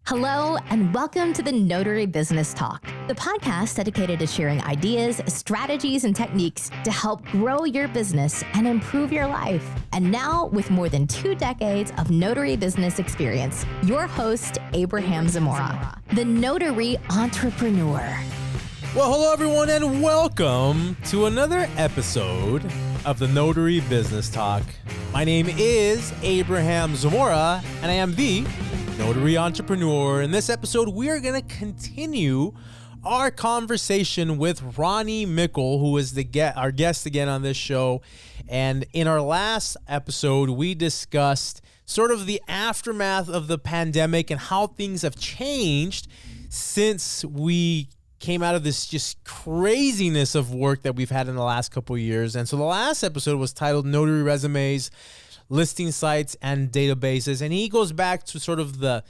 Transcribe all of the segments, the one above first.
Hello, and welcome to the Notary Business Talk, the podcast dedicated to sharing ideas, strategies, and techniques to help grow your business and improve your life. And now, with more than 2 decades of notary business experience, your host, Abraham Zamora, the notary entrepreneur. Well, hello, everyone, and welcome to another episode of the Notary Business Talk. My name is Abraham Zamora, and I am the Notary Entrepreneur. In this episode, we are going to continue our conversation with Ronnie Mickle, who is our guest again on this show. And in our last episode, we discussed sort of the aftermath of the pandemic and how things have changed since we came out of this just craziness of work that we've had in the last couple of years. And so the last episode was titled Notary Resumes, Listing Sites, and Databases. And he goes back to sort of the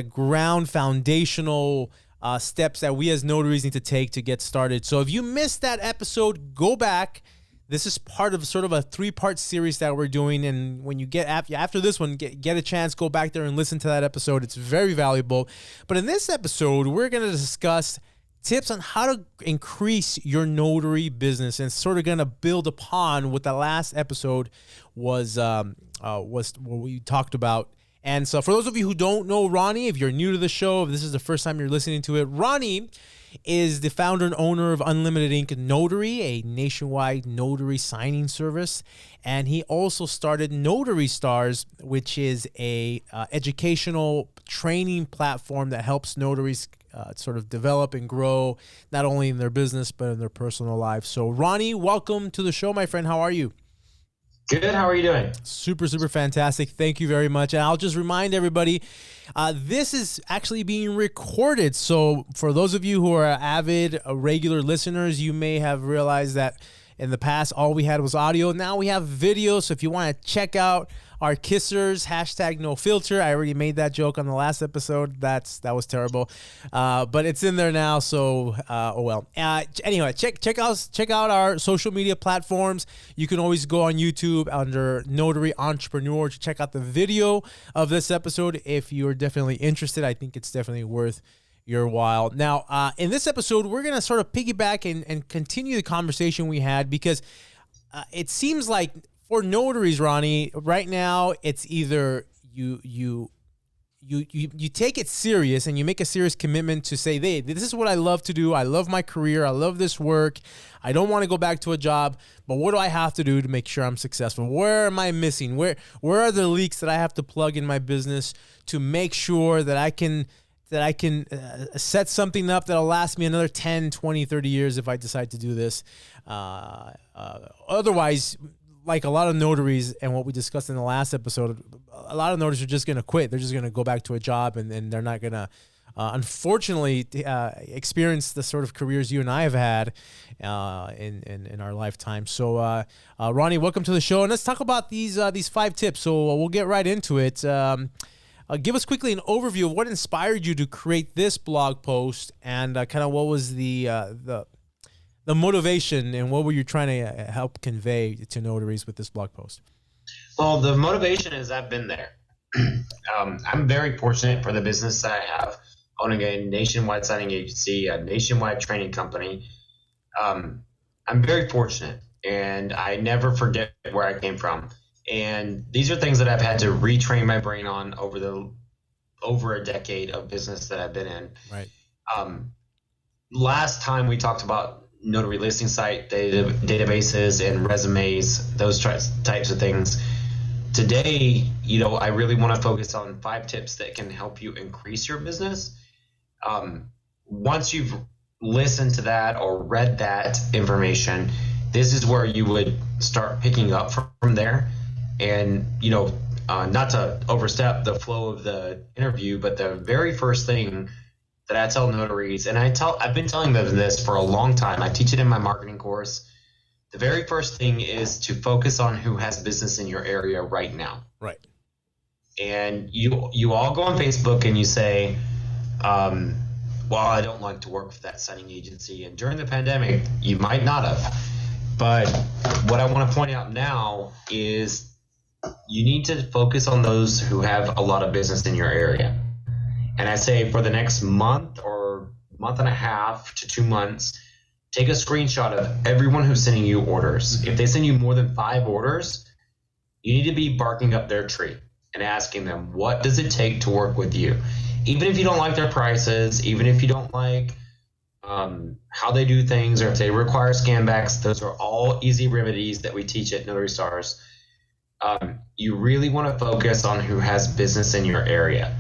ground foundational steps that we as notaries need to take to get started. So if you missed that episode, go back. This is part of sort of a 3-part series that we're doing. And when you get after this one, get a chance, go back there and listen to that episode. It's very valuable. But in this episode, we're going to discuss tips on how to increase your notary business, and sort of going to build upon what the last episode was what we talked about. And so for those of you who don't know Ronnie, if you're new to the show, if this is the first time you're listening to it, Ronnie is the founder and owner of Unlimited Ink Notary, a nationwide notary signing service. And he also started Notary Stars, which is a educational training platform that helps notaries sort of develop and grow, not only in their business, but in their personal lives. So Ronnie, welcome to the show, my friend. How are you? Good. How are you doing? Super, super fantastic. Thank you very much. And I'll just remind everybody, this is actually being recorded. So for those of you who are avid, regular listeners, you may have realized that in the past, all we had was audio. Now we have video. So if you want to check out our kissers, #NoFilter. I already made that joke on the last episode. That was terrible. But it's in there now. So, oh well. Anyway, check out our social media platforms. You can always go on YouTube under Notary Entrepreneur to check out the video of this episode if you're definitely interested. I think it's definitely worth your while. Now, in this episode, we're going to sort of piggyback and continue the conversation we had, because it seems like for notaries, Ronnie, right now, it's either you take it serious and you make a serious commitment to say, hey, this is what I love to do. I love my career. I love this work. I don't want to go back to a job, but what do I have to do to make sure I'm successful? Where am I missing? Where are the leaks that I have to plug in my business to make sure that I can set something up that'll last me another 10, 20, 30 years if I decide to do this. Otherwise, like a lot of notaries, and what we discussed in the last episode, a lot of notaries are just going to quit. They're just going to go back to a job, and they're not going to, unfortunately, experience the sort of careers you and I have had in our lifetime. So, Ronnie, welcome to the show, and let's talk about these 5 tips. So we'll get right into it. Give us quickly an overview of what inspired you to create this blog post, and kind of what was the motivation, and what were you trying to help convey to notaries with this blog post? Well, the motivation is I've been there. I'm very fortunate for the business that I have, owning a nationwide signing agency, a nationwide training company. I'm very fortunate, and I never forget where I came from. And these are things that I've had to retrain my brain on over a decade of business that I've been in. Right. Last time we talked about notary listing site databases and resumes, those types of things. Today, I really want to focus on 5 tips that can help you increase your business. Once you've listened to that or read that information, this is where you would start picking up from there. And, not to overstep the flow of the interview, but the very first thing that I tell notaries, and I've been telling them this for a long time. I teach it in my marketing course. The very first thing is to focus on who has business in your area right now. Right. And you all go on Facebook and you say, well, I don't like to work for that signing agency. And during the pandemic, you might not have. But what I want to point out now is you need to focus on those who have a lot of business in your area. And I say for the next month or month and a half to 2 months, take a screenshot of everyone who's sending you orders. If they send you more than 5 orders, you need to be barking up their tree and asking them, what does it take to work with you? Even if you don't like their prices, even if you don't like how they do things, or if they require scanbacks, those are all easy remedies that we teach at Notary Stars. You really want to focus on who has business in your area.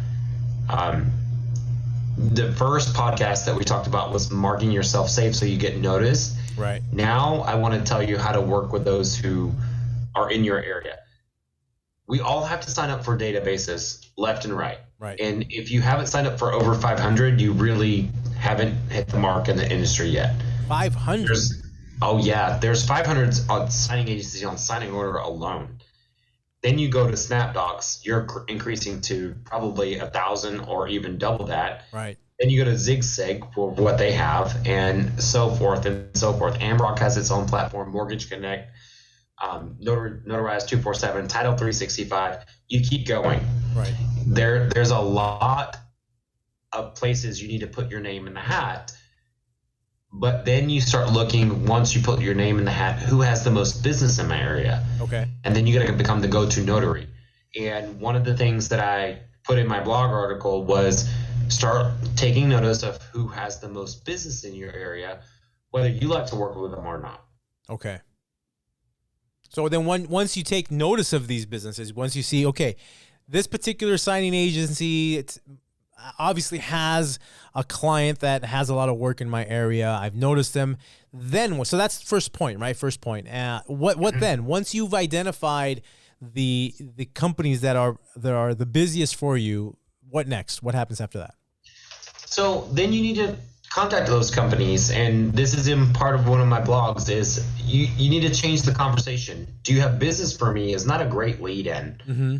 The first podcast that we talked about was marking yourself safe so you get noticed. Right. Now I want to tell you how to work with those who are in your area. We all have to sign up for databases left and right. Right. And if you haven't signed up for over 500, you really haven't hit the mark in the industry yet. 500? There's 500 on signing agencies on signing order alone. Then you go to SnapDocs, you're increasing to probably 1,000 or even double that. Right. Then you go to ZigSig for what they have, and so forth and so forth. Ambrock has its own platform, Mortgage Connect, Notarize 247, Title 365. You keep going. Right. There's a lot of places you need to put your name in the hat. But then you start looking, once you put your name in the hat, who has the most business in my area? Okay. And then you got to become the go-to notary. And one of the things that I put in my blog article was start taking notice of who has the most business in your area, whether you like to work with them or not. Okay. So then once you take notice of these businesses, once you see, okay, this particular signing agency, it's obviously has a client that has a lot of work in my area. I've noticed them. Then, so that's the first point, right? First point. What then? Once you've identified the companies that are the busiest for you, what next? What happens after that? So then you need to contact those companies, and this is in part of one of my blogs. Is you need to change the conversation. Do you have business for me? Is not a great lead in. Mm-hmm.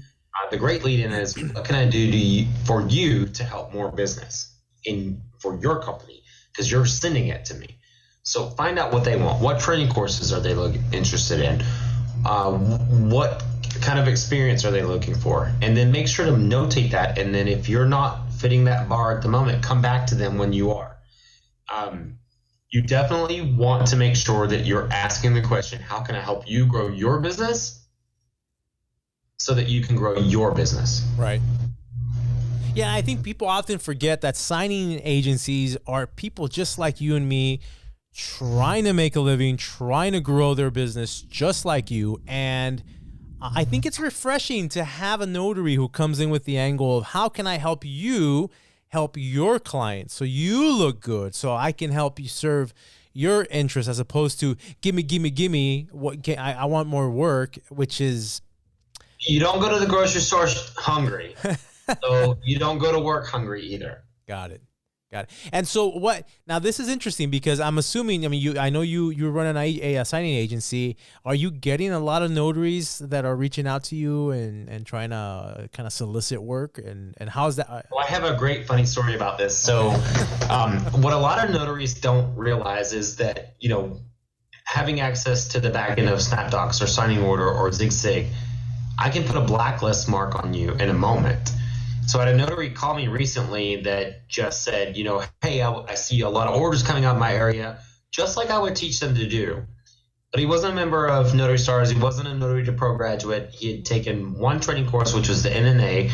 The great lead-in is, what can I do for you to help more business for your company? Because you're sending it to me. So find out what they want. What training courses are they interested in? What kind of experience are they looking for? And then make sure to notate that. And then if you're not fitting that bar at the moment, come back to them when you are. You definitely want to make sure that you're asking the question, how can I help you grow your business? So that you can grow your business. Right. Yeah, I think people often forget that signing agencies are people just like you and me, trying to make a living, trying to grow their business just like you. And I think it's refreshing to have a notary who comes in with the angle of, how can I help you help your clients so you look good, so I can help you serve your interests, as opposed to gimme, I want more work, which is... You don't go to the grocery store hungry, so you don't go to work hungry either. Got it. And so what? Now this is interesting because I'm assuming. I mean, I know you run a signing agency. Are you getting a lot of notaries that are reaching out to you and trying to kind of solicit work? And how's that? Well, I have a great funny story about this. So, what a lot of notaries don't realize is that having access to the back end of SnapDocs or Signing Order or ZigSig, I can put a blacklist mark on you in a moment. So I had a notary call me recently that just said, hey, I see a lot of orders coming out of my area, just like I would teach them to do. But he wasn't a member of Notary Stars. He wasn't a Notary to Pro graduate. He had taken one training course, which was the NNA.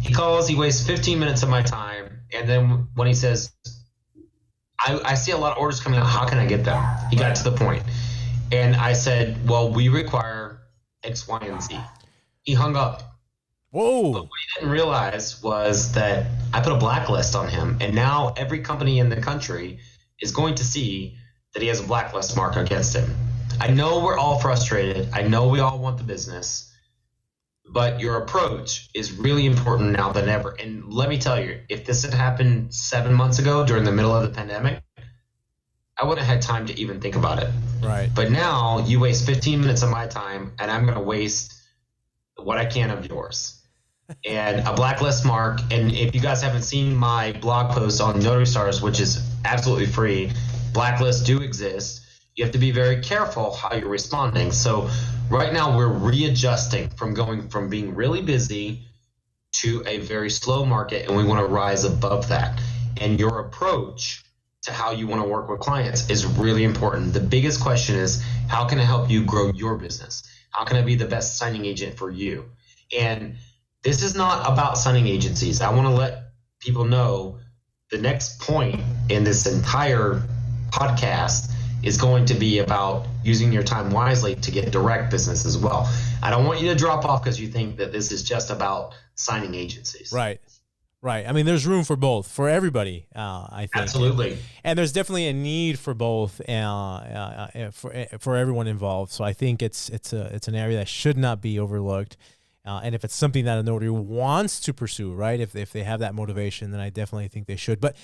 He calls, he wastes 15 minutes of my time. And then when he says, I see a lot of orders coming out, how can I get them? He got to the point. And I said, well, we require X, Y, and Z. He hung up. Whoa. But what he didn't realize was that I put a blacklist on him, and now every company in the country is going to see that he has a blacklist mark against him. I know we're all frustrated. I know we all want the business, but your approach is really important now than ever. And let me tell you, if this had happened 7 months ago during the middle of the pandemic, I wouldn't have had time to even think about it. Right. But now you waste 15 minutes of my time, and I'm going to waste what I can of yours. And a blacklist mark. And if you guys haven't seen my blog post on Notary Stars, which is absolutely free, blacklists do exist. You have to be very careful how you're responding. So right now we're readjusting from going from being really busy to a very slow market, and we want to rise above that. And your approach to how you want to work with clients is really important. The biggest question is, how can I help you grow your business? How can I be the best signing agent for you? And this is not about signing agencies. I want to let people know the next point in this entire podcast is going to be about using your time wisely to get direct business as well. I don't want you to drop off because you think that this is just about signing agencies. Right. Right. I mean, there's room for both, for everybody, I think. Absolutely. And there's definitely a need for both, for everyone involved. So I think it's an area that should not be overlooked. And if it's something that a notary wants to pursue, right? If they have that motivation, then I definitely think they should. But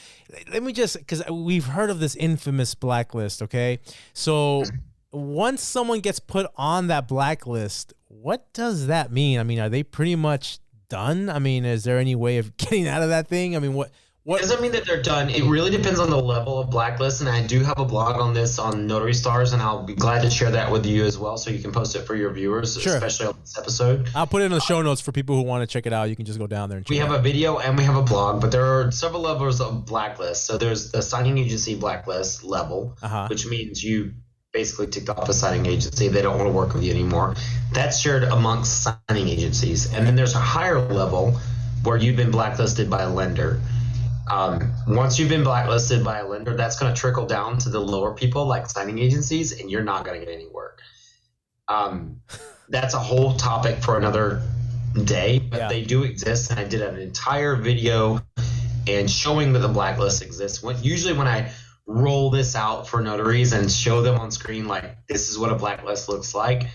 let me just, because we've heard of this infamous blacklist, okay? So once someone gets put on that blacklist, what does that mean? I mean, are they pretty much done? I mean, is there any way of getting out of that thing? I mean, what It doesn't mean that they're done. It really depends on the level of blacklist, and I do have a blog on this on Notary Stars, and I'll be glad to share that with you as well, so you can post it for your viewers, Sure. especially on this episode. I'll put it in the show notes for people who want to check it out. You can just go down there and check We it have out. a video and we have a blog, but there are several levels of blacklist. So there's the signing agency blacklist level, which means you basically ticked off a signing agency. They don't want to work with you anymore. That's shared amongst signing agencies. And then there's a higher level where you've been blacklisted by a lender. Once you've been blacklisted by a lender, that's going to trickle down to the lower people like signing agencies, and you're not going to get any work. That's a whole topic for another day, but they do exist, and I did an entire video and showing that the blacklist exists. Usually when I roll this out for notaries and show them on screen, like, this is what a blacklist looks like,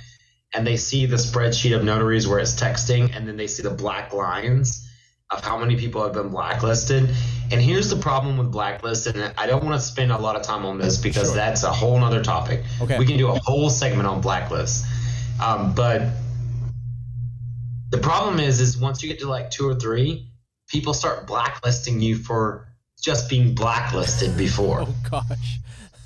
and they see the spreadsheet of notaries where it's texting, and then they see the black lines of how many people have been blacklisted. And here's the problem with blacklist, and I don't want to spend a lot of time on this because that's a whole nother topic. Okay. We can do a whole segment on blacklist. But the problem is once you get to like 2 or 3, people start blacklisting you for just being blacklisted before. Oh, gosh.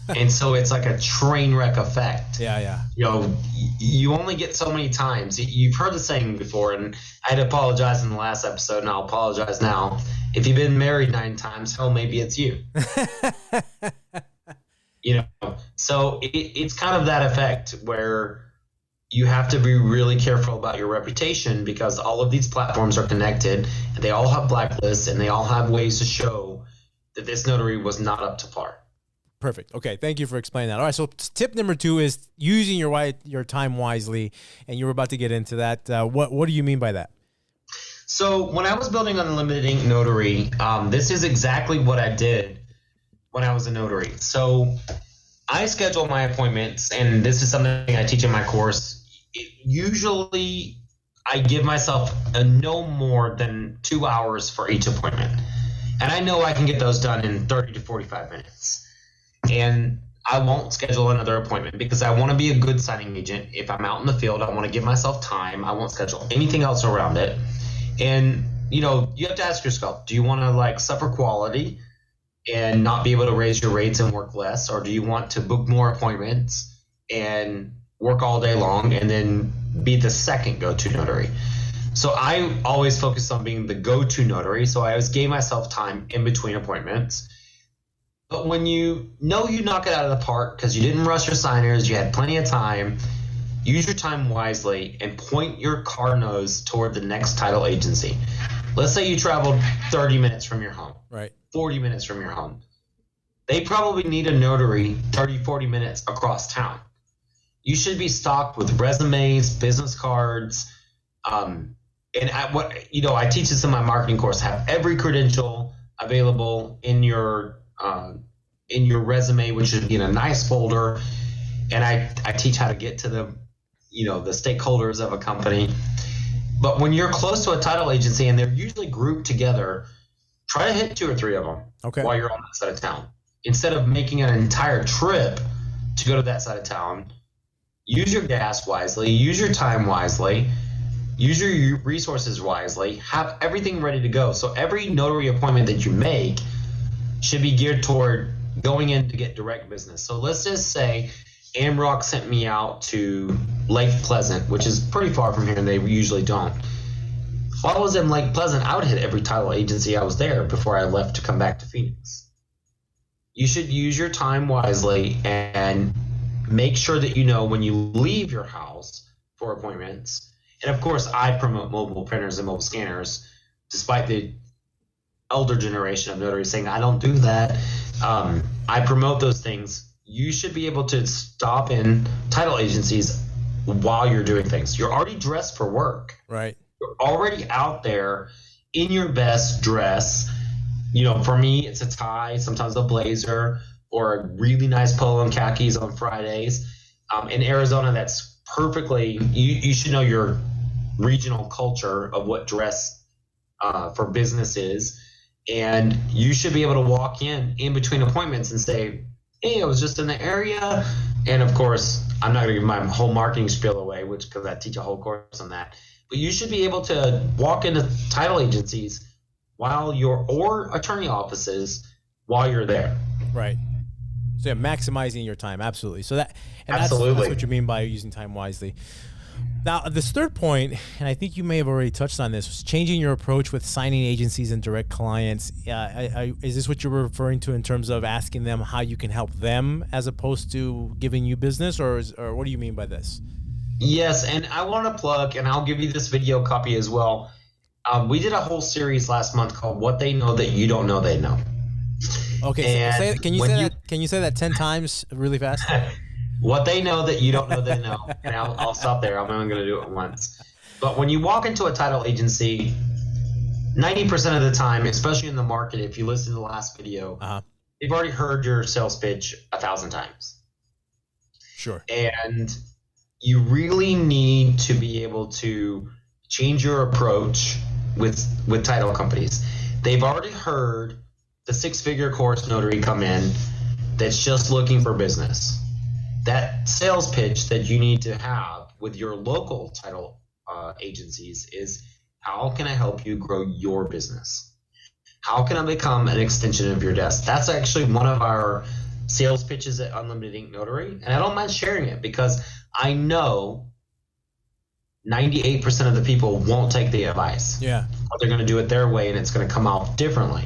And so it's like a train wreck effect. Yeah. You know, you only get so many times. You've heard the saying before, and I had to apologize in the last episode, and I'll apologize now. If you've been married 9 times, hell, maybe it's you. You know, so it's kind of that effect where you have to be really careful about your reputation because all of these platforms are connected, and they all have blacklists, and they all have ways to show that this notary was not up to par. Perfect. Okay. Thank you for explaining that. All right. So tip number 2 is using your time wisely, and you were about to get into that. What do you mean by that? So when I was building Unlimited Ink Notary, this is exactly what I did when I was a notary. So I schedule my appointments, and this is something I teach in my course. Usually I give myself no more than 2 hours for each appointment. And I know I can get those done in 30 to 45 minutes. And I won't schedule another appointment because I want to be a good signing agent. If I'm out in the field, I want to give myself time. I won't schedule anything else around it. And, you know, you have to ask yourself, do you want to like suffer quality and not be able to raise your rates and work less? Or do you want to book more appointments and work all day long and then be the second go-to notary? So I always focused on being the go-to notary. So I always gave myself time in between appointments. But when you know you knock it out of the park because you didn't rush your signers, you had plenty of time, use your time wisely and point your car nose toward the next title agency. Let's say you traveled 30 minutes from your home, Right. 40 minutes from your home. They probably need a notary 30, 40 minutes across town. You should be stocked with resumes, business cards, and I teach this in my marketing course. Have every credential available in your resume, which should be in a nice folder. And I teach how to get to the stakeholders of a company. But when you're close to a title agency and they're usually grouped together, try to hit 2 or 3 of them while you're on that side of town. Instead of making an entire trip to go to that side of town, use your gas wisely, use your time wisely, use your resources wisely, have everything ready to go. So every notary appointment that you make should be geared toward going in to get direct business. So let's just say Amrock sent me out to Lake Pleasant, which is pretty far from here, and they usually don't. While I was in Lake Pleasant, I would hit every title agency I was there before I left to come back to Phoenix. You should use your time wisely and make sure that you know when you leave your house for appointments. And of course, I promote mobile printers and mobile scanners, despite the elder generation of notaries saying I don't do that. I promote those things. You should be able to stop in title agencies while you're doing things. You're already dressed for work. Right. You're already out there in your best dress. You know, for me, it's a tie, sometimes a blazer, or a really nice polo and khakis on Fridays. In Arizona, that's perfectly, you should know your regional culture of what dress for business is. And you should be able to walk in between appointments and say, hey, I was just in the area. And of course, I'm not going to give my whole marketing spiel away, because I teach a whole course on that. But you should be able to walk into title agencies or attorney offices while you're there. Right. So yeah, maximizing your time. Absolutely. So that's what you mean by using time wisely. Now, this third point, and I think you may have already touched on this, was changing your approach with signing agencies and direct clients. Is this what you're referring to in terms of asking them how you can help them as opposed to giving you business, or what do you mean by this? Yes, and I want to plug, and I'll give you this video copy as well. We did a whole series last month called "What They Know That You Don't Know They Know." Okay, can you say that 10 times really fast? What they know that you don't know they know. And I'll stop there. I'm only going to do it once. But when you walk into a title agency, 90% of the time, especially in the market, if you listen to the last video, they've already heard your sales pitch 1,000 times. Sure. And you really need to be able to change your approach with title companies. They've already heard the six-figure course notary come in that's just looking for business. That sales pitch that you need to have with your local title agencies is, how can I help you grow your business? How can I become an extension of your desk? That's actually one of our sales pitches at Unlimited Ink Notary, and I don't mind sharing it because I know 98% of the people won't take the advice. Yeah. Or they're going to do it their way, and it's going to come out differently.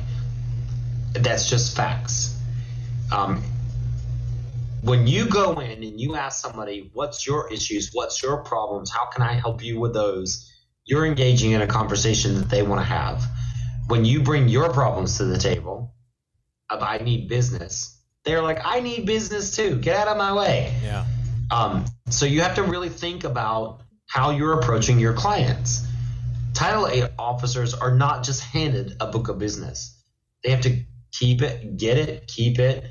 That's just facts. When you go in and you ask somebody, what's your issues, what's your problems, how can I help you with those, you're engaging in a conversation that they want to have. When you bring your problems to the table of I need business, they're like, I need business too. Get out of my way. Yeah. So you have to really think about how you're approaching your clients. Title officers are not just handed a book of business. They have to keep it, get it, keep it,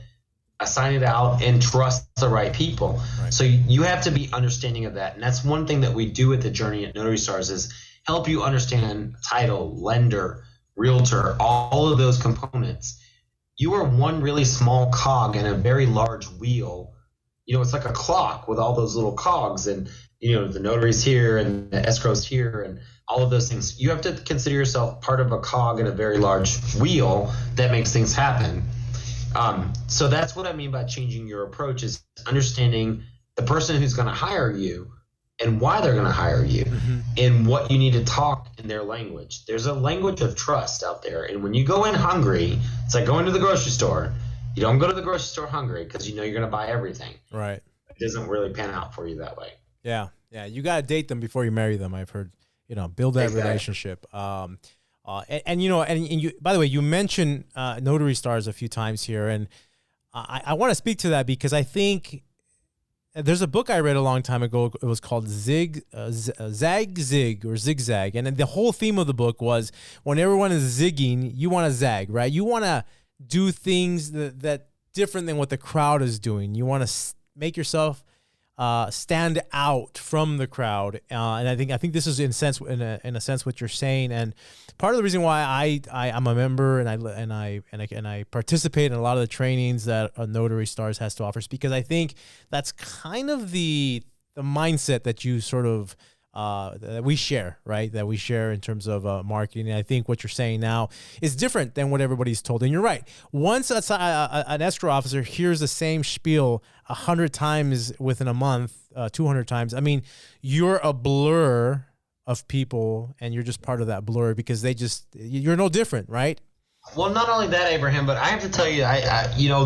assign it out, and trust the right people. Right. So you have to be understanding of that. And that's one thing that we do at the Journey at Notary Stars is help you understand title, lender, realtor, all of those components. You are one really small cog in a very large wheel. You know, it's like a clock with all those little cogs, and, you know, the notary's here and the escrow's here and all of those things. You have to consider yourself part of a cog in a very large wheel that makes things happen. So that's what I mean by changing your approach, is understanding the person who's going to hire you and why they're going to hire you, and what you need to talk in their language. There's a language of trust out there. And when you go in hungry, it's like going to the grocery store. You don't go to the grocery store hungry because you know you're going to buy everything. Right. It doesn't really pan out for you that way. Yeah. Yeah. You got to date them before you marry them. I've heard, build that relationship. And you, by the way, you mentioned Notary Stars a few times here, and I want to speak to that because I think there's a book I read a long time ago. It was called Zag, Zig, or Zigzag, and the whole theme of the book was when everyone is zigging, you want to zag, right? You want to do things that different than what the crowd is doing. You want to make yourself stand out from the crowd, and I think this is in a sense what you're saying. And part of the reason why I'm a member and I participate in a lot of the trainings that Notary Stars has to offer is because I think that's kind of the mindset that you sort of that we share, right? That we share in terms of marketing. And I think what you're saying now is different than what everybody's told. And you're right. Once an escrow officer hears the same spiel 100 times within a month, 200 times, I mean, you're a blur of people and you're just part of that blur because you're no different, right? Well, not only that, Abraham, but I have to tell you,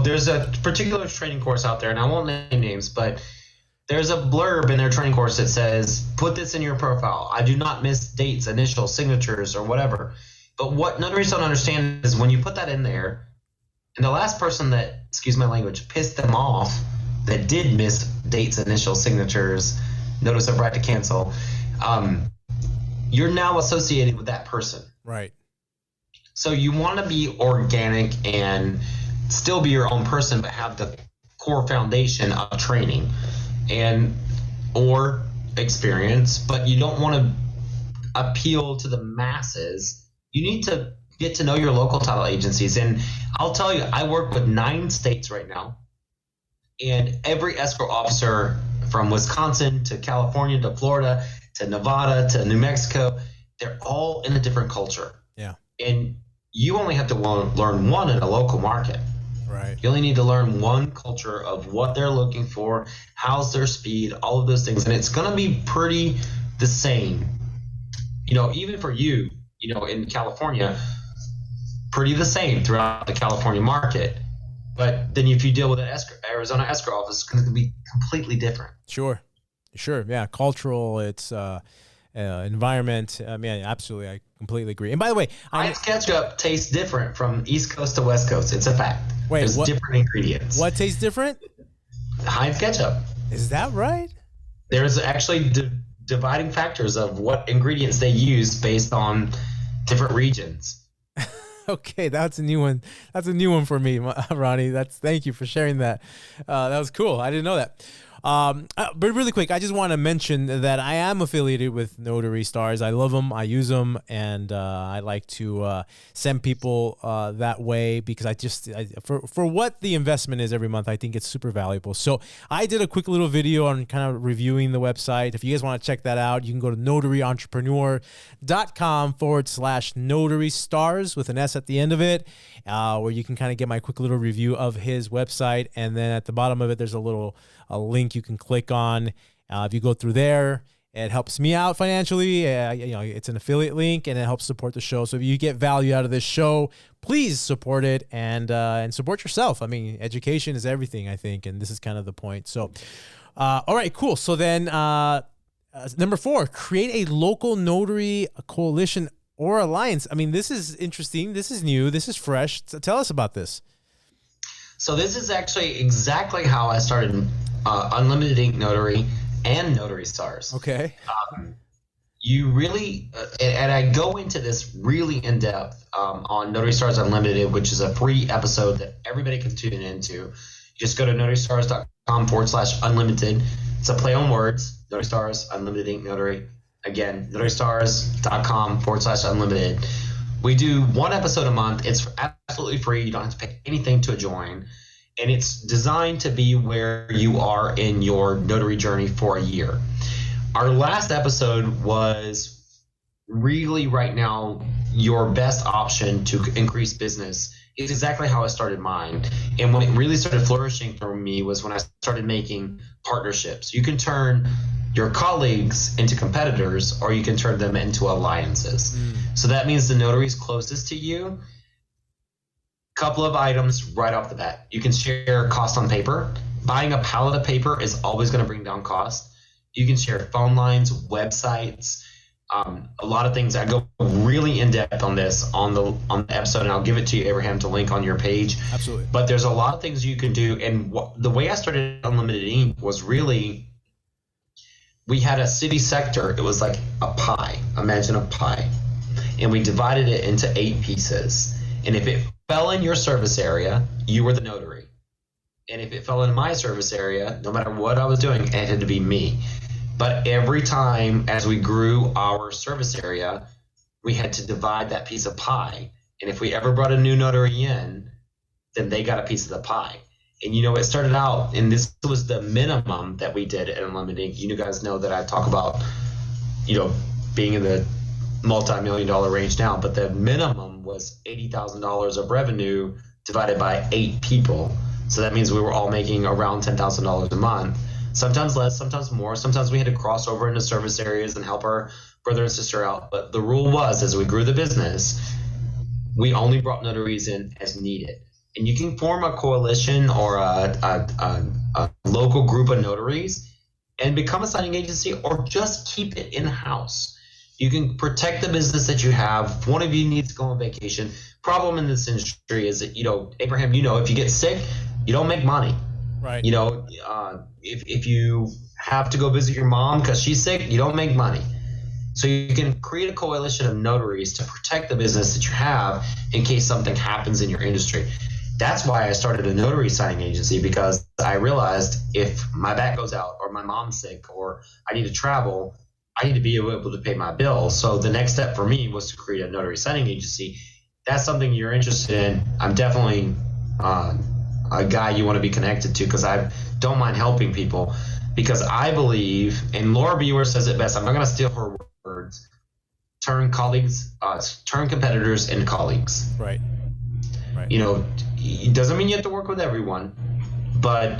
there's a particular training course out there, and I won't name names, but there's a blurb in their training course that says, put this in your profile. I do not miss dates, initials, signatures, or whatever. But what notaries don't understand is when you put that in there, and the last person that, excuse my language, pissed them off, that did miss dates, initials, signatures, notice of right to cancel, you're now associated with that person. Right. So you want to be organic and still be your own person, but have the core foundation of training or experience, but you don't want to appeal to the masses. You need to get to know your local title agencies. And I'll tell you, I work with 9 states right now, and every escrow officer from Wisconsin to California to Florida to Nevada to New Mexico, they're all in a different culture. Yeah. And you only have to learn one in a local market. Right. You only need to learn one culture of what they're looking for, how's their speed, all of those things. And it's going to be pretty the same. Even for you, in California, pretty the same throughout the California market. But then if you deal with an Arizona escrow office, it's going to be completely different. Sure. Yeah. Cultural, it's environment. I mean, absolutely. I completely agree. And by the way, Heinz ketchup tastes different from East Coast to West Coast. It's a fact. Wait, there's different ingredients. What tastes different? Heinz ketchup. Is that right? There's actually dividing factors of what ingredients they use based on different regions. Okay, that's a new one. That's a new one for me, Ronnie. Thank you for sharing that. That was cool. I didn't know that. But really quick, I just want to mention that I am affiliated with Notary Stars. I love them. I use them, and I like to send people that way because for what the investment is every month, I think it's super valuable. So I did a quick little video on kind of reviewing the website. If you guys want to check that out, you can go to notaryentrepreneur.com/Notary Stars with an S at the end of it, where you can kind of get my quick little review of his website. And then at the bottom of it, there's a link you can click on. If you go through there, it helps me out financially. It's an affiliate link and it helps support the show. So if you get value out of this show, please support it and support yourself. I mean, education is everything, I think, and this is kind of the point. So, all right, cool. So then number 4, create a local notary coalition or alliance. I mean, this is interesting. This is new. This is fresh. So tell us about this. So this is actually exactly how I started Unlimited Ink Notary and Notary Stars. Okay. You really, and I go into this really in depth on Notary Stars Unlimited, which is a free episode that everybody can tune into. You just go to notarystars.com/unlimited. It's a play on words. Notary Stars, Unlimited Ink Notary. Again, notarystars.com/unlimited. We do one episode a month. It's absolutely free. You don't have to pay anything to join. And it's designed to be where you are in your notary journey for a year. Our last episode was really right now your best option to increase business. It's exactly how I started mine. And when it really started flourishing for me was when I started making partnerships. You can turn your colleagues into competitors, or you can turn them into alliances. So that means the notaries closest to you, couple of items right off the bat. You can share cost on paper. Buying a pallet of paper is always going to bring down cost. You can share phone lines, websites, a lot of things. I go really in depth on this on the episode, and I'll give it to you, Abraham, to link on your page. Absolutely. But there's a lot of things you can do, and the way I started Unlimited Ink was really, we had a city sector. It was like a pie. Imagine a pie, and we divided it into 8 pieces. And if it fell in your service area, you were the notary. And if it fell in my service area, no matter what I was doing, it had to be me. But every time as we grew our service area, we had to divide that piece of pie. And if we ever brought a new notary in, then they got a piece of the pie. And, it started out, and this was the minimum that we did at Unlimited. You guys know that I talk about, being in the multi-million-dollar range now, but the minimum was $80,000 of revenue divided by 8 people. So that means we were all making around $10,000 a month. Sometimes less, sometimes more. Sometimes we had to cross over into service areas and help our brother and sister out. But the rule was, as we grew the business, we only brought notaries in as needed. And you can form a coalition or a local group of notaries and become a signing agency, or just keep it in-house. You can protect the business that you have. If one of you needs to go on vacation, problem in this industry is that, Abraham, if you get sick, you don't make money. Right. If you have to go visit your mom because she's sick, you don't make money. So you can create a coalition of notaries to protect the business that you have in case something happens in your industry. That's why I started a notary signing agency, because I realized if my back goes out or my mom's sick or I need to travel, I need to be able to pay my bills. So the next step for me was to create a notary signing agency. That's something you're interested in. I'm definitely a guy you want to be connected to, because I don't mind helping people, because I believe, and Laura Buer says it best, I'm not going to steal her words, turn competitors into colleagues. Right. It doesn't mean you have to work with everyone, but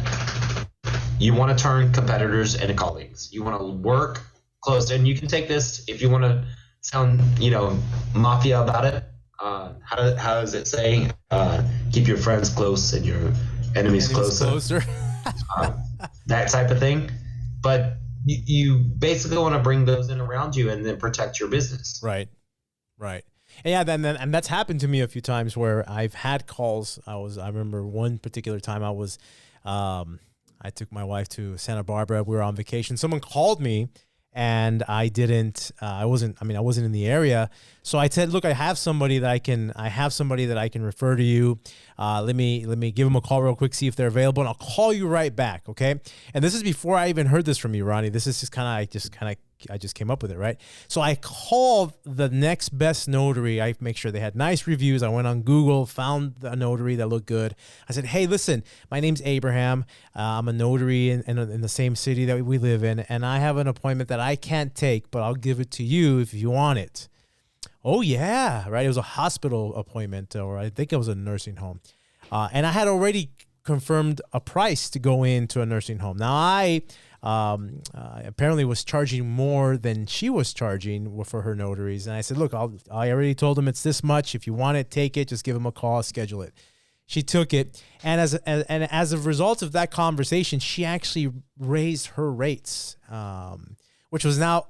you want to turn competitors into colleagues. You want to work close, and you can take this if you want to sound, mafia about it. How does it say? Keep your friends close and your enemies closer. That type of thing. But you basically want to bring those in around you and then protect your business. Right. And that's happened to me a few times where I've had calls. I remember one particular time I took my wife to Santa Barbara. We were on vacation. Someone called me, and I wasn't in the area. So I said, look, I have somebody that I can refer to you. Let me give them a call real quick, see if they're available, and I'll call you right back. Okay. And this is before I even heard this from you, Ronnie. This is I just came up with it, right? So I called the next best notary. I make sure they had nice reviews. I went on Google, found a notary that looked good. I said, hey, listen, my name's Abraham. I'm a notary in the same city that we live in, and I have an appointment that I can't take, but I'll give it to you if you want it. Oh, yeah, right? It was a hospital appointment, or I think it was a nursing home. And I had already confirmed a price to go into a nursing home. Now, I apparently was charging more than she was charging for her notaries. And I said, look, I already told them it's this much. If you want it, take it. Just give them a call, schedule it. She took it. And as a result of that conversation, she actually raised her rates, which was now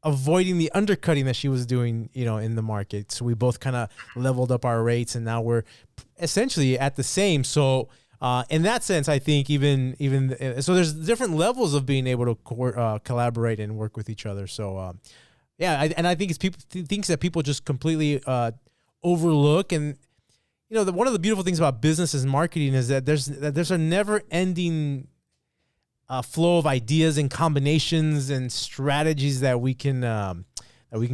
avoiding the undercutting that she was doing, in the market. So we both kind of leveled up our rates, and now we're essentially at the same. So in that sense, I think even so, there's different levels of being able to collaborate and work with each other. So I think it's things that people just completely overlook. And one of the beautiful things about business and marketing is that there's a never-ending flow of ideas and combinations and strategies that we can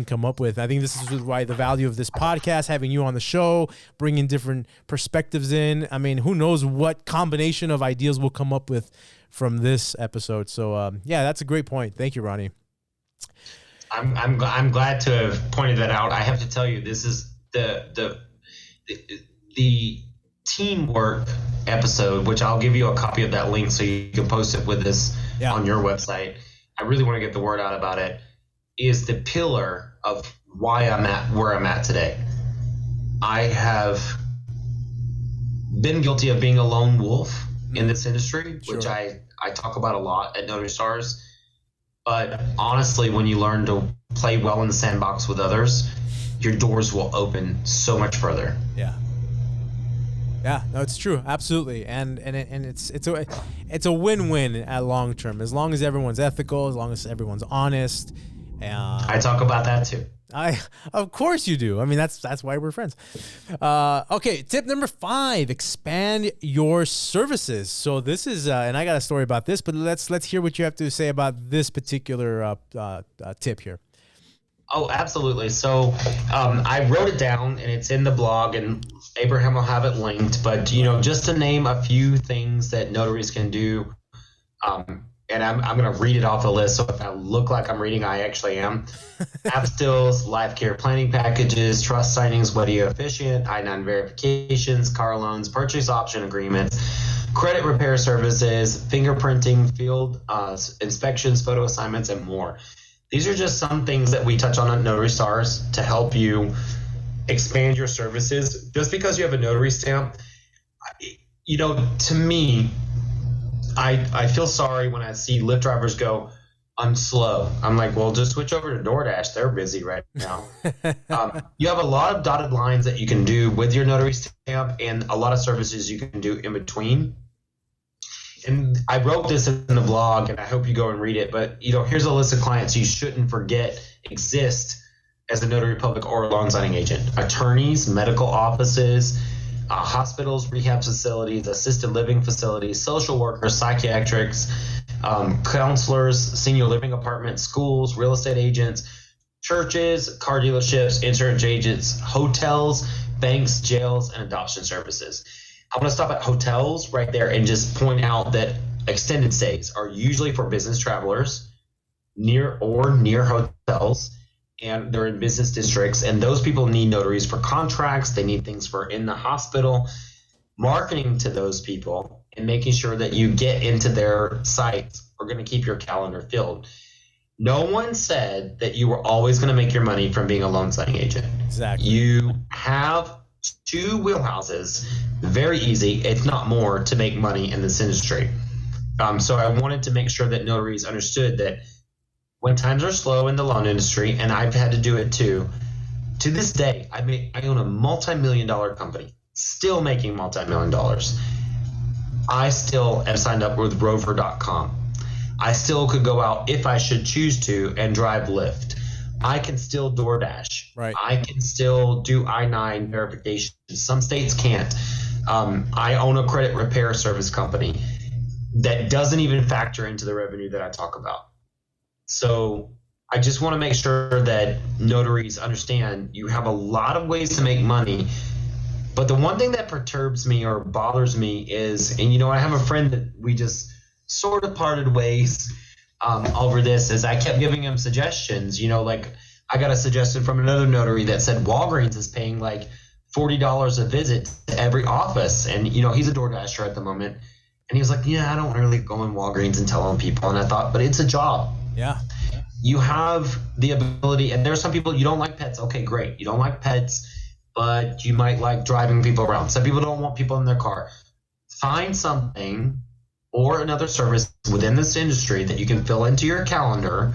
come up with. I think this is why the value of this podcast, having you on the show, bringing different perspectives in. I mean, who knows what combination of ideas we'll come up with from this episode. So that's a great point. Thank you, Ronnie. I'm glad to have pointed that out. I have to tell you, this is the teamwork episode, which I'll give you a copy of that link so you can post it with this on your website. I really want to get the word out about it. Is the pillar of why I'm at where I'm at today. I have been guilty of being a lone wolf in this industry, which I talk about a lot at Notary Stars. But honestly, when you learn to play well in the sandbox with others, your doors will open so much further. Yeah, no, it's true, absolutely, and it's a win-win at long term, as long as everyone's ethical, as long as everyone's honest. I talk about that too. Of course you do. I mean, that's why we're friends. Okay, tip number 5: expand your services. So this is, and I got a story about this, but let's hear what you have to say about this particular tip here. Oh, absolutely. So I wrote it down, and it's in the blog, and Abraham will have it linked. But, just to name a few things that notaries can do, and I'm going to read it off the list. So if I look like I'm reading, I actually am. Apostilles, life care planning packages, trust signings, video efficient, I-9 verifications, car loans, purchase option agreements, credit repair services, fingerprinting, field inspections, photo assignments, and more. These are just some things that we touch on at Notary Stars to help you expand your services. Just because you have a notary stamp, to me, I feel sorry when I see Lyft drivers go, I'm slow. I'm like, well, just switch over to DoorDash. They're busy right now. You have a lot of dotted lines that you can do with your notary stamp and a lot of services you can do in between. And I wrote this in the blog, and I hope you go and read it. But, here's a list of clients you shouldn't forget exist as a notary public or a loan signing agent. Attorneys, medical offices, hospitals, rehab facilities, assisted living facilities, social workers, psychiatrics, counselors, senior living apartments, schools, real estate agents, churches, car dealerships, insurance agents, hotels, banks, jails, and adoption services. I want to stop at hotels right there and just point out that extended stays are usually for business travelers near hotels, and they're in business districts, and those people need notaries for contracts. They need things for in the hospital, marketing to those people, and making sure that you get into their sites are going to keep your calendar filled. No one said that you were always going to make your money from being a loan signing agent. Exactly. You have two wheelhouses, very easy, if not more, to make money in this industry. So I wanted to make sure that notaries understood that when times are slow in the loan industry, and I've had to do it too, to this day, I own a multi-million-dollar company, still making multi-million dollars. I still am signed up with Rover.com. I still could go out if I should choose to and drive Lyft. I can still DoorDash. Right. I can still do I-9 verification. Some states can't. I own a credit repair service company that doesn't even factor into the revenue that I talk about. So I just want to make sure that notaries understand you have a lot of ways to make money. But the one thing that perturbs me or bothers me is, and I have a friend that we just sort of parted ways over this, is I kept giving him suggestions. Like I got a suggestion from another notary that said Walgreens is paying like $40 a visit to every office. And, he's a DoorDasher at the moment. And he was like, yeah, I don't really go in Walgreens and tell on people. And I thought, but it's a job. Yeah. You have the ability, and there are some people, you don't like pets. Okay, great. You don't like pets, but you might like driving people around. Some people don't want people in their car. Find something or another service within this industry that you can fill into your calendar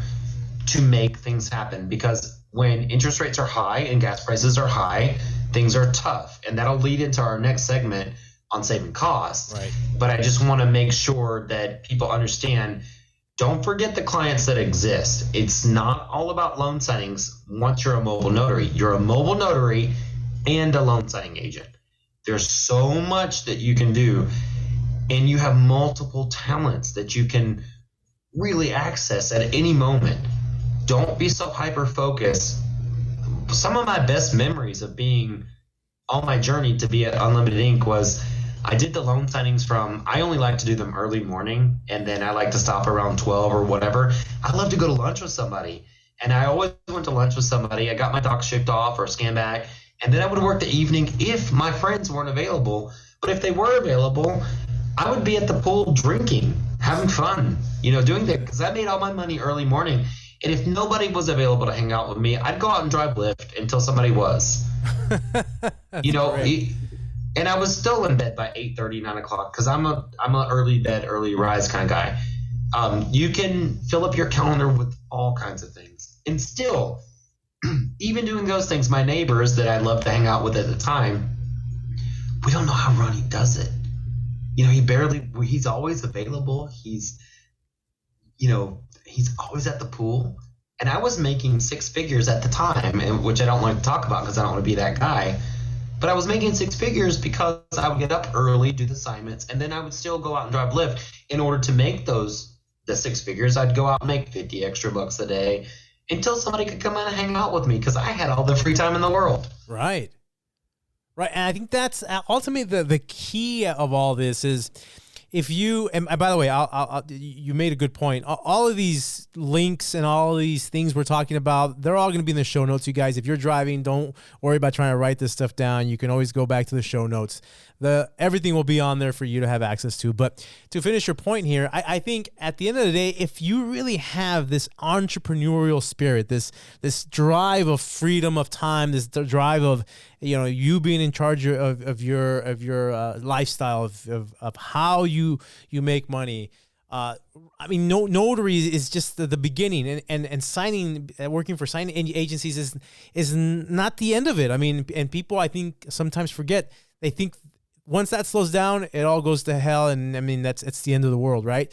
to make things happen. Because when interest rates are high and gas prices are high, things are tough. And that'll lead into our next segment on saving costs. Right. But I just want to make sure that people understand, don't forget the clients that exist. It's not all about loan signings once you're a mobile notary. You're a mobile notary and a loan signing agent. There's so much that you can do, and you have multiple talents that you can really access at any moment. Don't be so hyper-focused. Some of my best memories of being on my journey to be at Unlimited Ink was I did the loan signings I only like to do them early morning, and then I like to stop around 12 or whatever. I love to go to lunch with somebody, and I always went to lunch with somebody. I got my doc shipped off or scanned back, and then I would work the evening if my friends weren't available. But if they were available, I would be at the pool drinking, having fun, doing that, because I made all my money early morning. And if nobody was available to hang out with me, I'd go out and drive Lyft until somebody was. And I was still in bed by 8:30, 9 o'clock, because I'm a early bed, early rise kind of guy. You can fill up your calendar with all kinds of things. And still, even doing those things, my neighbors that I loved to hang out with at the time, we don't know how Ronnie does it. He's always available. He's always at the pool. And I was making six figures at the time, which I don't like to talk about because I don't want to be that guy. But I was making six figures because I would get up early, do the assignments, and then I would still go out and drive Lyft. In order to make the six figures, I'd go out and make 50 extra bucks a day until somebody could come in and hang out with me because I had all the free time in the world. Right. And I think that's ultimately the key of all this is if you, and by the way, you made a good point. All of these links and all of these things we're talking about, they're all going to be in the show notes, you guys. If you're driving, don't worry about trying to write this stuff down. You can always go back to the show notes. Everything will be on there for you to have access to. But to finish your point here, I think at the end of the day, if you really have this entrepreneurial spirit, this drive of freedom of time, this drive of, you being in charge of your lifestyle, of how you make money. I mean, Notary is just the beginning, and signing, working for signing agencies is not the end of it. I mean, and people, I think, sometimes forget. They think once that slows down, it all goes to hell, and I mean, it's the end of the world, right?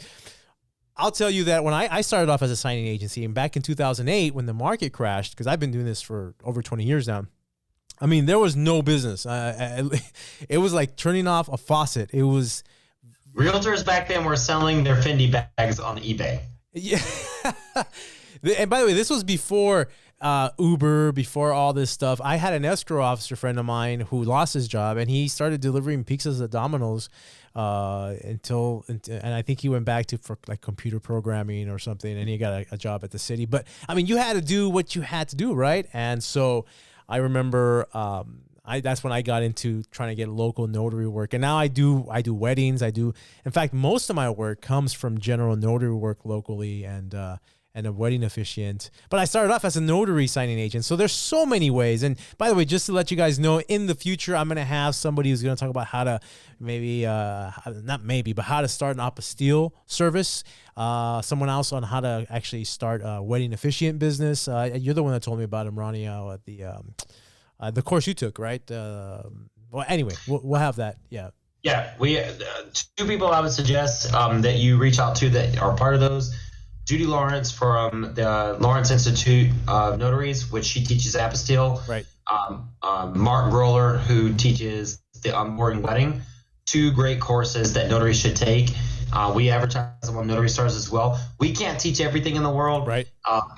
I'll tell you that when I started off as a signing agency, and back in 2008, when the market crashed, because I've been doing this for over 20 years now, I mean, there was no business. It was like turning off a faucet. It was... Realtors back then were selling their Fendi bags on eBay. Yeah. And by the way, this was before Uber, before all this stuff. I had an escrow officer friend of mine who lost his job, and he started delivering pizzas at Domino's and I think he went back for like computer programming or something, and he got a job at the city. But I mean, you had to do what you had to do, right? And so I remember that's when I got into trying to get local notary work. And now I do weddings. In fact, most of my work comes from general notary work locally and a wedding officiant. But I started off as a notary signing agent. So there's so many ways. And by the way, just to let you guys know, in the future, I'm going to have somebody who's going to talk about how to how to start an apostille service. Someone else on how to actually start a wedding officiant business. You're the one that told me about him, Ronnie, at the course you took, right? Well, anyway, we'll have that. Yeah. Yeah. We two people I would suggest that you reach out to that are part of those. Judy Lawrence from the Lawrence Institute of Notaries, which she teaches apostille. Right. Mark Groller, who teaches the onboarding wedding. Two great courses that notaries should take. We advertise them on Notary Stars as well. We can't teach everything in the world. Right.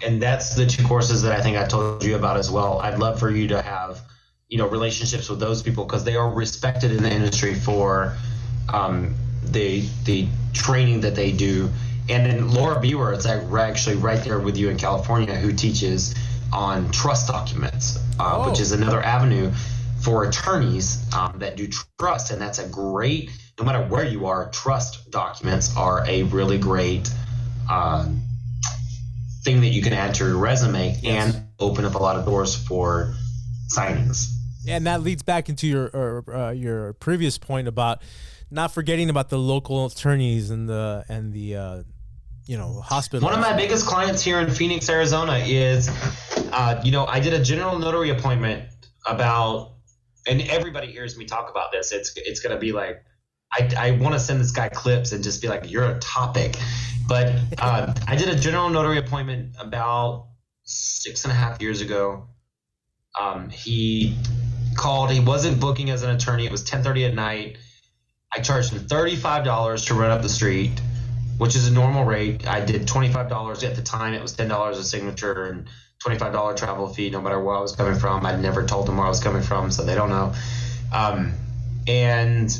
And that's the two courses that I think I told you about as well. I'd love for you to have, relationships with those people because they are respected in the industry for the training that they do. And then Laura Bewer, it's actually right there with you in California, who teaches on trust documents, which is another avenue for attorneys that do trust. And that's a great, no matter where you are, trust documents are a really great thing that you can add to your resume and open up a lot of doors for signings. And that leads back into your previous point about not forgetting about the local attorneys and the hospital. One of my biggest clients here in Phoenix, Arizona is, I did a general notary appointment and everybody hears me talk about this. It's going to be like, I want to send this guy clips and just be like, you're a topic. But I did a general notary appointment about 6.5 years ago. He called. He wasn't booking as an attorney. It was 10:30 at night. I charged him $35 to run up the street, which is a normal rate. I did $25 at the time. It was $10 a signature and $25 travel fee, no matter where I was coming from. I never told them where I was coming from, so they don't know. And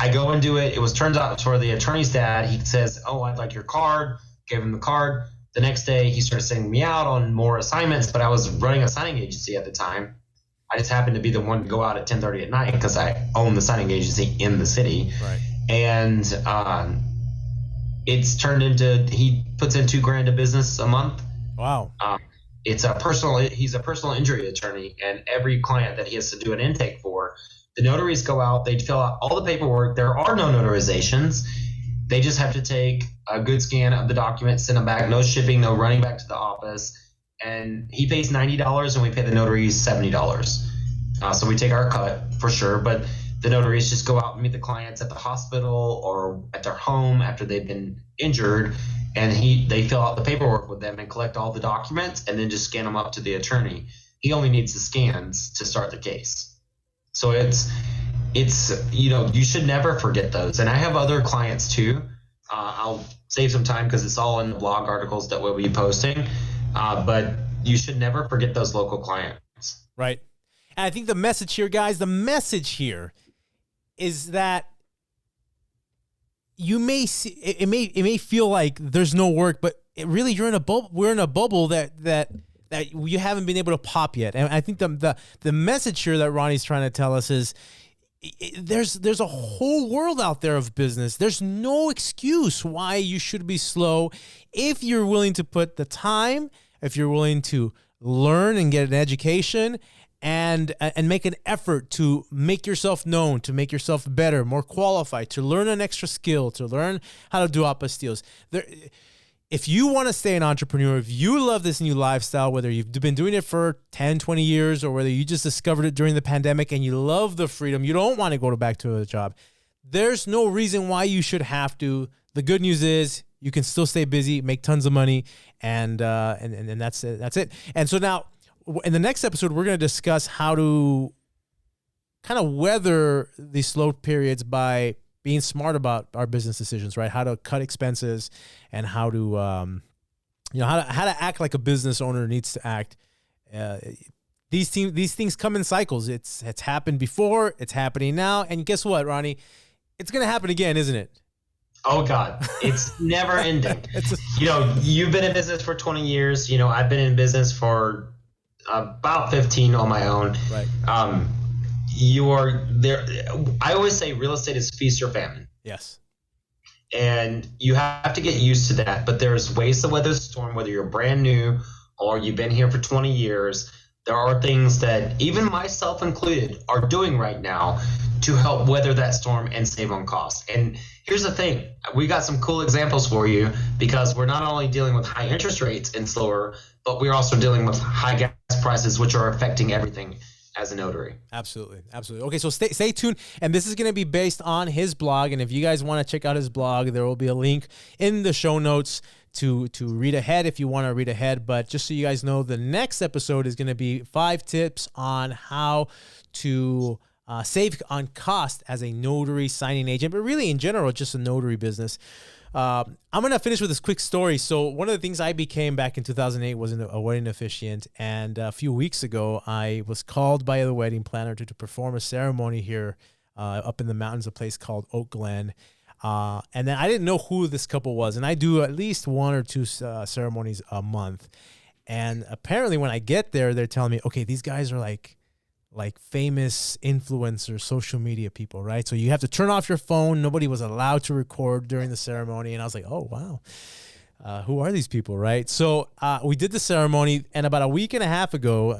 I go and do it. It turns out for the attorney's dad, he says, "Oh, I'd like your card." Gave him the card. The next day, he started sending me out on more assignments, but I was running a signing agency at the time. I just happened to be the one to go out at 10:30 at night because I own the signing agency in the city. Right. And it's turned into, he puts in $2,000 a business a month. Wow. He's a personal injury attorney, and every client that he has to do an intake for, the notaries go out, they fill out all the paperwork. There are no notarizations. They just have to take a good scan of the documents, send them back, no shipping, no running back to the office. And he pays $90 and we pay the notaries $70. So we take our cut for sure, but the notaries just go out and meet the clients at the hospital or at their home after they've been injured, and they fill out the paperwork with them and collect all the documents and then just scan them up to the attorney. He only needs the scans to start the case. So it's you should never forget those. And I have other clients too. I'll save some time because it's all in the blog articles that we'll be posting. But you should never forget those local clients. Right. And I think the message here, guys, is that you may see it may feel like there's no work, but really you're in a bubble. We're in a bubble that you haven't been able to pop yet. And I think the message here that Ronnie's trying to tell us is there's a whole world out there of business. There's no excuse why you should be slow if you're willing to put the time, if you're willing to learn and get an education and make an effort to make yourself known, to make yourself better, more qualified, to learn an extra skill, to learn how to do apostilles. If you want to stay an entrepreneur, if you love this new lifestyle, whether you've been doing it for 10, 20 years, or whether you just discovered it during the pandemic and you love the freedom, you don't want to go back to a job, there's no reason why you should have to. The good news is you can still stay busy, make tons of money, and that's it. That's it. And so now, in the next episode, we're going to discuss how to kind of weather these slow periods by being smart about our business decisions, right? How to cut expenses and how to, how to act like a business owner needs to act. These things come in cycles. It's happened before, it's happening now, and guess what, Ronnie? It's going to happen again, isn't it? Oh God, it's never ending. You've been in business for 20 years. I've been in business for about 15 on my own. Right. You are there. I always say real estate is feast or famine. Yes. And you have to get used to that. But there's ways to weather the storm, whether you're brand new or you've been here for 20 years. There are things that even myself included are doing right now to help weather that storm and save on costs. And here's the thing. We got some cool examples for you because we're not only dealing with high interest rates and slower, but we're also dealing with high gas prices, which are affecting everything as a notary. Absolutely. Okay, so stay tuned. And this is going to be based on his blog. And if you guys want to check out his blog, there will be a link in the show notes to read ahead if you want to read ahead. But just so you guys know, the next episode is going to be 5 tips on how to save on cost as a notary signing agent, but really in general, just a notary business. I'm going to finish with this quick story. So one of the things I became back in 2008 was a wedding officiant. And a few weeks ago, I was called by the wedding planner to perform a ceremony here up in the mountains, a place called Oak Glen. And then I didn't know who this couple was. And I do at least 1 or 2 ceremonies a month. And apparently when I get there, they're telling me, okay, these guys are like famous influencers, social media people, right? So you have to turn off your phone. Nobody was allowed to record during the ceremony. And I was like, oh, wow. Who are these people, right? So we did the ceremony, and about a week and a half ago,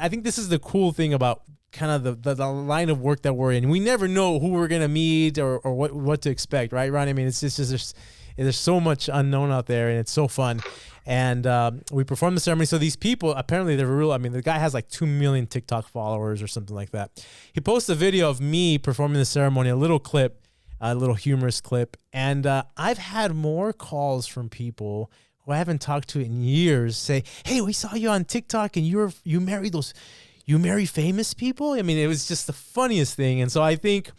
I think this is the cool thing about kind of the line of work that we're in. We never know who we're going to meet or what to expect, right, Ron? It's just there's so much unknown out there, and it's so fun. And we performed the ceremony. So these people, apparently they're real. The guy has like 2 million TikTok followers or something like that. He posted a video of me performing the ceremony, a little humorous clip. And I've had more calls from people who I haven't talked to in years say, hey, we saw you on TikTok and you marry famous people. It was just the funniest thing. And so I think,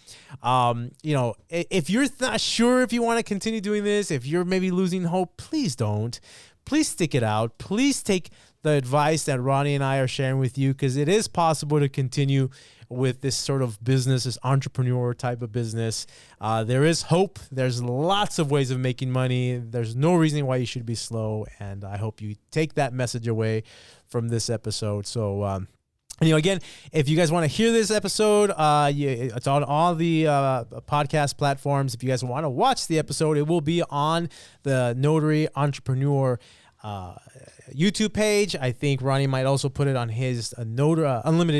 if you're not sure if you want to continue doing this, if you're maybe losing hope, please don't. Please stick it out. Please take the advice that Ronnie and I are sharing with you, because it is possible to continue with this sort of business, this entrepreneur type of business. There is hope. There's lots of ways of making money. There's no reason why you should be slow. And I hope you take that message away from this episode. So, again, if you guys want to hear this episode, it's on all the podcast platforms. If you guys want to watch the episode, it will be on the Notary Entrepreneur YouTube page. I think Ronnie might also put it on his Notary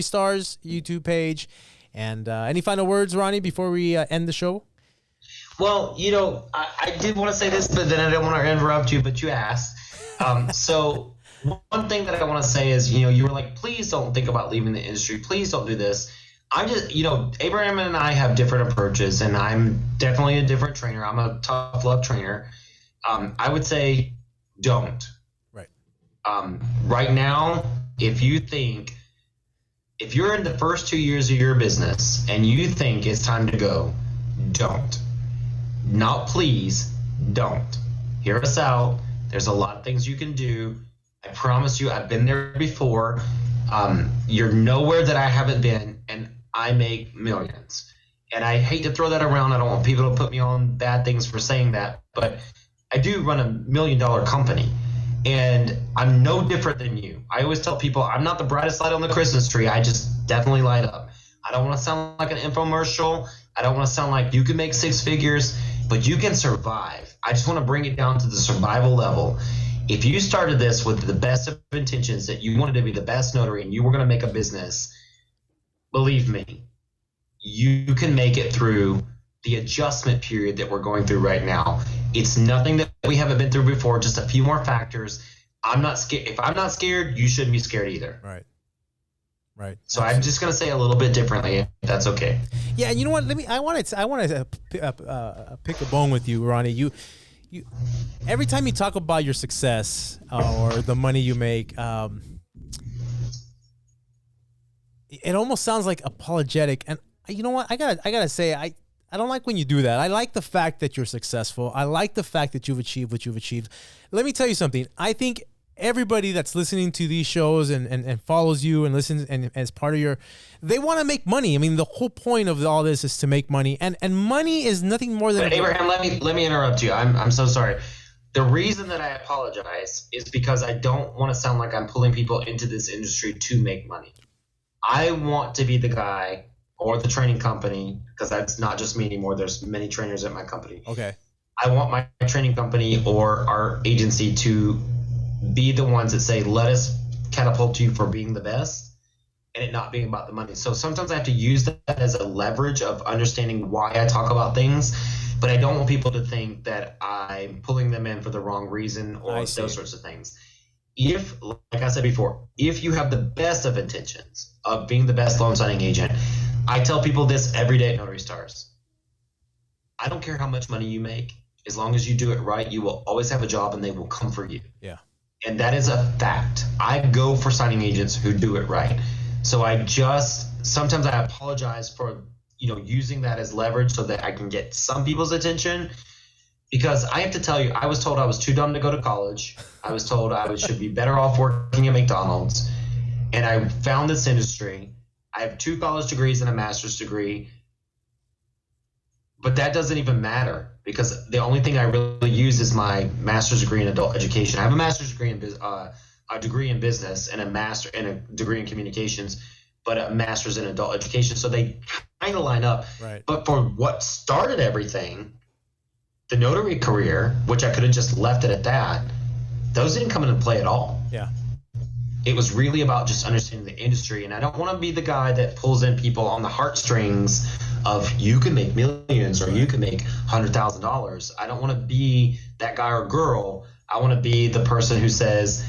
Stars YouTube page. And any final words, Ronnie, before we end the show? Well, I did want to say this, but then I didn't want to interrupt you, but you asked. So one thing that I want to say is, you were like, please don't think about leaving the industry. Please don't do this. I'm just, Abraham and I have different approaches, and I'm definitely a different trainer. I'm a tough love trainer. I would say don't. Right. Right now, if you're in the first 2 years of your business and you think it's time to go, don't. Not please, don't. Hear us out. There's a lot of things you can do. I promise you, I've been there before. You're nowhere that I haven't been, and I make millions. And I hate to throw that around. I don't want people to put me on bad things for saying that, but I do run $1 million company, and I'm no different than you. I always tell people I'm not the brightest light on the Christmas tree. I just definitely light up. I don't want to sound like an infomercial. I don't want to sound like you can make six figures, but you can survive. I just want to bring it down to the survival level. If you started this with the best of intentions that you wanted to be the best notary and you were going to make a business, believe me, you can make it through the adjustment period that we're going through right now. It's nothing that we haven't been through before, just a few more factors. I'm not scared. If I'm not scared, you shouldn't be scared either. Right. So I'm just going to say a little bit differently, if that's okay. Yeah, and you know what? I want to pick a bone with you, Ronnie. You every time you talk about your success or the money you make, it almost sounds like apologetic. And you know what? I gotta say, I don't like when you do that. I like the fact that you're successful. I like the fact that you've achieved what you've achieved. Let me tell you something. I think everybody that's listening to these shows and follows you and listens and as part of they want to make money. I mean, the whole point of all this is to make money, and money is nothing more than. But Abraham, let me interrupt you. I'm so sorry. The reason that I apologize is because I don't want to sound like I'm pulling people into this industry to make money. I want to be the guy or the training company, because that's not just me anymore. There's many trainers at my company. Okay. I want my training company or our agency to be the ones that say, let us catapult you for being the best, and it not being about the money. So sometimes I have to use that as a leverage of understanding why I talk about things, but I don't want people to think that I'm pulling them in for the wrong reason or those sorts of things. If, like I said before, if you have the best of intentions of being the best loan signing agent, I tell people this every day at Notary Stars. I don't care how much money you make. As long as you do it right, you will always have a job and they will come for you. Yeah. And that is a fact. I go for signing agents who do it right. So sometimes I apologize for, using that as leverage so that I can get some people's attention. Because I have to tell you, I was told I was too dumb to go to college. I was told I should be better off working at McDonald's. And I found this industry. I have 2 college degrees and a master's degree. But that doesn't even matter, because the only thing I really use is my master's degree in adult education. I have a master's degree a degree in business and a degree in communications, but a master's in adult education. So they kind of line up. Right. But for what started everything, the notary career, which I could have just left it at that, those didn't come into play at all. Yeah. It was really about just understanding the industry. And I don't want to be the guy that pulls in people on the heartstrings of you can make millions or you can make $100,000. I don't want to be that guy or girl. I want to be the person who says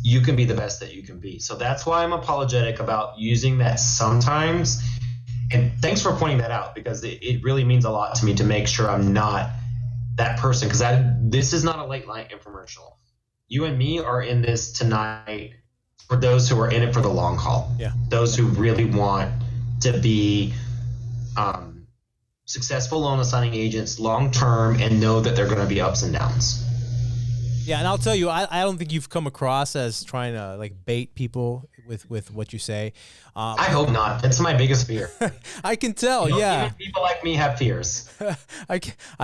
you can be the best that you can be. So that's why I'm apologetic about using that sometimes. And thanks for pointing that out, because it really means a lot to me to make sure I'm not that person, because this is not a late night infomercial. You and me are in this tonight for those who are in it for the long haul. Yeah. Those who really want to be successful loan signing agents long term and know that they're going to be ups and downs. Yeah, and I'll tell you, I don't think you've come across as trying to bait people with what you say. I hope not. That's my biggest fear. I can tell. Yeah, even people like me have fears. I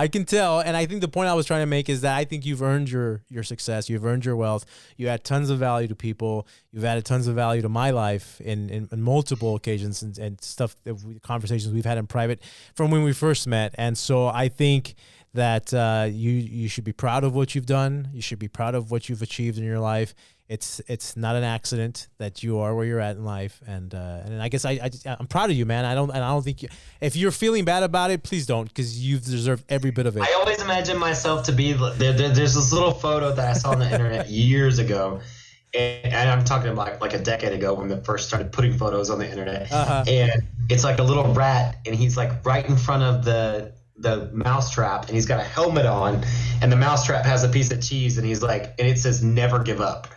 can tell, and I think the point I was trying to make is that I think you've earned your success. You've earned your wealth. You add tons of value to people. You've added tons of value to my life in multiple occasions and stuff, conversations we've had in private from when we first met. And so I think that you should be proud of what you've done. You should be proud of what you've achieved in your life. It's not an accident that you are where you're at in life, and I guess I'm proud of you, man. I don't think if you're feeling bad about it, please don't, because you've deserved every bit of it. I always imagine myself to be there's this little photo that I saw on the internet years ago, and I'm talking about like a decade ago when they first started putting photos on the internet, and it's like a little rat, and he's like right in front of the mousetrap, and he's got a helmet on, and the mousetrap has a piece of cheese, and he's like, and it says never give up.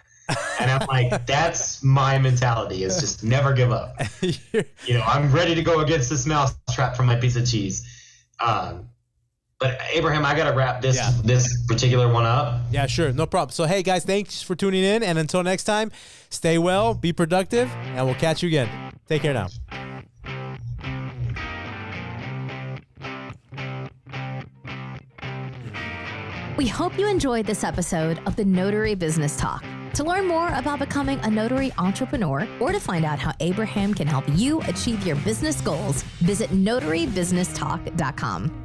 And I'm like, that's my mentality, is just never give up. I'm ready to go against this mousetrap for my piece of cheese. But Abraham, I got to wrap this particular one up. Yeah, sure. No problem. So, hey guys, thanks for tuning in. And until next time, stay well, be productive, and we'll catch you again. Take care now. We hope you enjoyed this episode of the Notary Business Talk. To learn more about becoming a notary entrepreneur or to find out how Abraham can help you achieve your business goals, visit notarybusinesstalk.com.